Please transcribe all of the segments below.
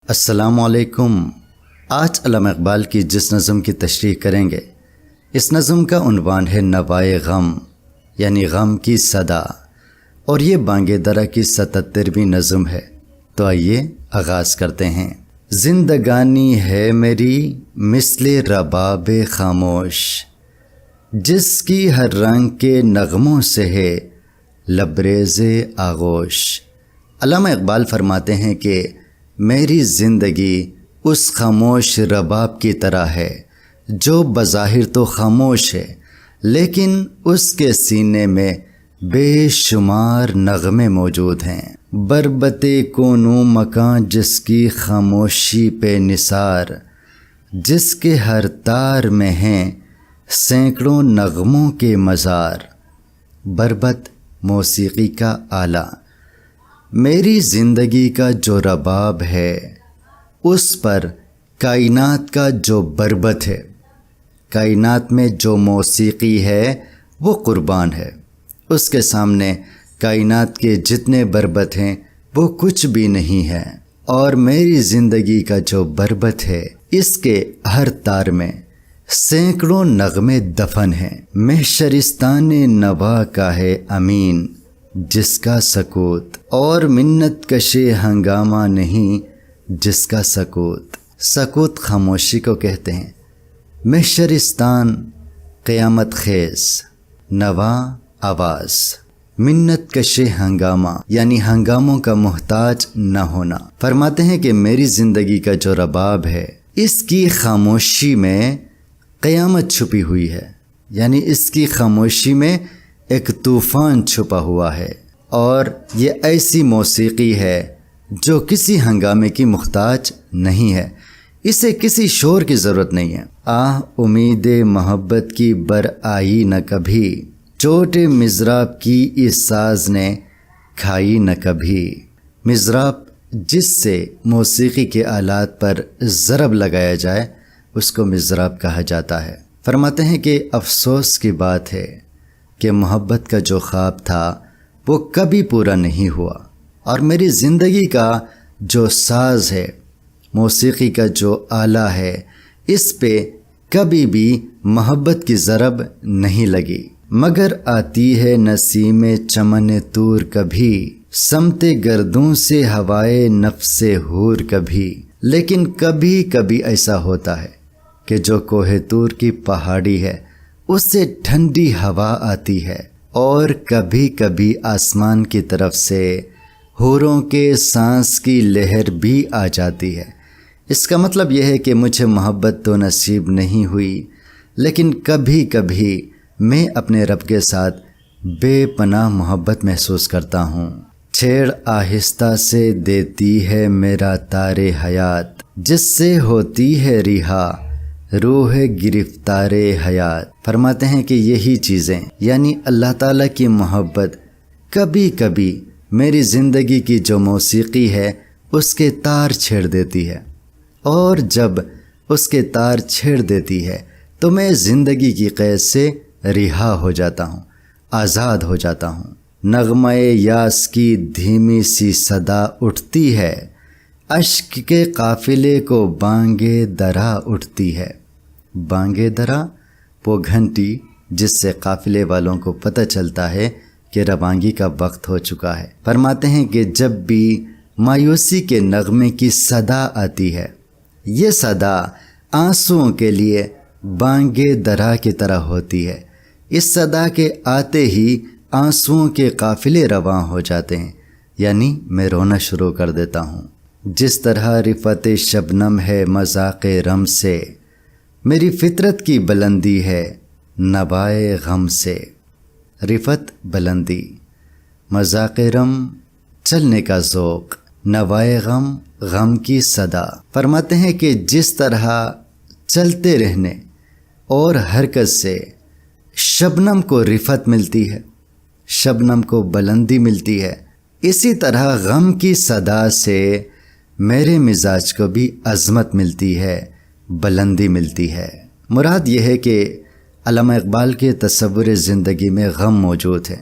السلام علیکم۔ آج علامہ اقبال کی جس نظم کی تشریح کریں گے، اس نظم کا عنوان ہے نوائے غم، یعنی غم کی صدا، اور یہ بانگ درا کی 77ویں نظم ہے۔ تو آئیے آغاز کرتے ہیں۔ زندگانی ہے میری مثل رباب خاموش، جس کی ہر رنگ کے نغموں سے ہے لبریز آغوش۔ علامہ اقبال فرماتے ہیں کہ میری زندگی اس خاموش رباب کی طرح ہے جو بظاہر تو خاموش ہے، لیکن اس کے سینے میں بے شمار نغمے موجود ہیں۔ بربت کونو مکان جس کی خاموشی پہ نثار، جس کے ہر تار میں ہیں سینکڑوں نغموں کے مزار۔ بربت موسیقی کا آلہ۔ میری زندگی کا جو رباب ہے، اس پر کائنات کا جو بربت ہے، کائنات میں جو موسیقی ہے وہ قربان ہے۔ اس کے سامنے کائنات کے جتنے بربت ہیں وہ کچھ بھی نہیں ہے، اور میری زندگی کا جو بربت ہے اس کے ہر تار میں سینکڑوں نغمے دفن ہیں۔ محشرستان نوا کا ہے امین جس کا سکوت، اور منت کشے ہنگامہ نہیں جس کا سکوت۔ سکوت خاموشی کو کہتے ہیں، محشرستان قیامت خیز، نوا آواز، منت کشے ہنگامہ یعنی ہنگاموں کا محتاج نہ ہونا۔ فرماتے ہیں کہ میری زندگی کا جو رباب ہے اس کی خاموشی میں قیامت چھپی ہوئی ہے، یعنی اس کی خاموشی میں ایک طوفان چھپا ہوا ہے، اور یہ ایسی موسیقی ہے جو کسی ہنگامے کی محتاج نہیں ہے، اسے کسی شور کی ضرورت نہیں ہے۔ آہ امید محبت کی بر آئی نہ کبھی، چوٹ مضراب کی اس ساز نے کھائی نہ کبھی۔ مضراب جس سے موسیقی کے آلات پر ضرب لگایا جائے اس کو مضراب کہا جاتا ہے۔ فرماتے ہیں کہ افسوس کی بات ہے کہ محبت کا جو خواب تھا وہ کبھی پورا نہیں ہوا، اور میری زندگی کا جو ساز ہے، موسیقی کا جو آلہ ہے، اس پہ کبھی بھی محبت کی ضرب نہیں لگی۔ مگر آتی ہے نسیم چمن طور کبھی، سمت گردوں سے ہوائے نفس حور کبھی۔ لیکن کبھی کبھی ایسا ہوتا ہے کہ جو کوہ طور کی پہاڑی ہے اس سے ٹھنڈی ہوا آتی ہے، اور کبھی کبھی آسمان کی طرف سے حوروں کے سانس کی لہر بھی آ جاتی ہے۔ اس کا مطلب یہ ہے کہ مجھے محبت تو نصیب نہیں ہوئی، لیکن کبھی کبھی میں اپنے رب کے ساتھ بے پناہ محبت محسوس کرتا ہوں۔ چھیڑ آہستہ سے دیتی ہے میرا تار حیات، جس سے ہوتی ہے رہا روح گرفتار حیات۔ فرماتے ہیں کہ یہی چیزیں یعنی اللہ تعالیٰ کی محبت کبھی کبھی میری زندگی کی جو موسیقی ہے اس کے تار چھیڑ دیتی ہے، اور جب اس کے تار چھیڑ دیتی ہے تو میں زندگی کی قید سے رہا ہو جاتا ہوں، آزاد ہو جاتا ہوں۔ نغمہ یاس کی دھیمی سی صدا اٹھتی ہے، اشک کے قافلے کو بانگے درا اٹھتی ہے۔ بانگے درا وہ گھنٹی جس سے قافلے والوں کو پتہ چلتا ہے کہ روانگی کا وقت ہو چکا ہے۔ فرماتے ہیں کہ جب بھی مایوسی کے نغمے کی صدا آتی ہے، یہ صدا آنسوؤں کے لیے بانگے درا کی طرح ہوتی ہے۔ اس صدا کے آتے ہی آنسوؤں کے قافلے رواں ہو جاتے ہیں، یعنی میں رونا شروع کر دیتا ہوں۔ جس طرح رفت شبنم ہے مذاق رم سے، میری فطرت کی بلندی ہے نوائے غم سے۔ رفت بلندی، مذاق رم چلنے کا ذوق، نوائے غم غم کی صدا۔ فرماتے ہیں کہ جس طرح چلتے رہنے اور حرکت سے شبنم کو رفت ملتی ہے، شبنم کو بلندی ملتی ہے، اسی طرح غم کی صدا سے میرے مزاج کو بھی عظمت ملتی ہے، بلندی ملتی ہے۔ مراد یہ ہے کہ علامہ اقبال کے تصور زندگی میں غم موجود ہے۔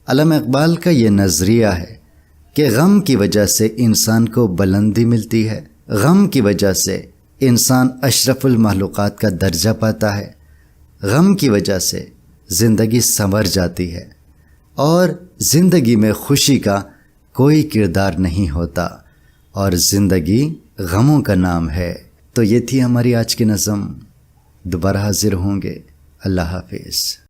علامہ اقبال کا یہ نظریہ ہے کہ غم کی وجہ سے انسان کو بلندی ملتی ہے، غم کی وجہ سے انسان اشرف المخلوقات کا درجہ پاتا ہے، غم کی وجہ سے زندگی سنور جاتی ہے، اور زندگی میں خوشی کا کوئی کردار نہیں ہوتا، اور زندگی غموں کا نام ہے۔ تو یہ تھی ہماری آج کی نظم، دوبارہ حاضر ہوں گے۔ اللہ حافظ۔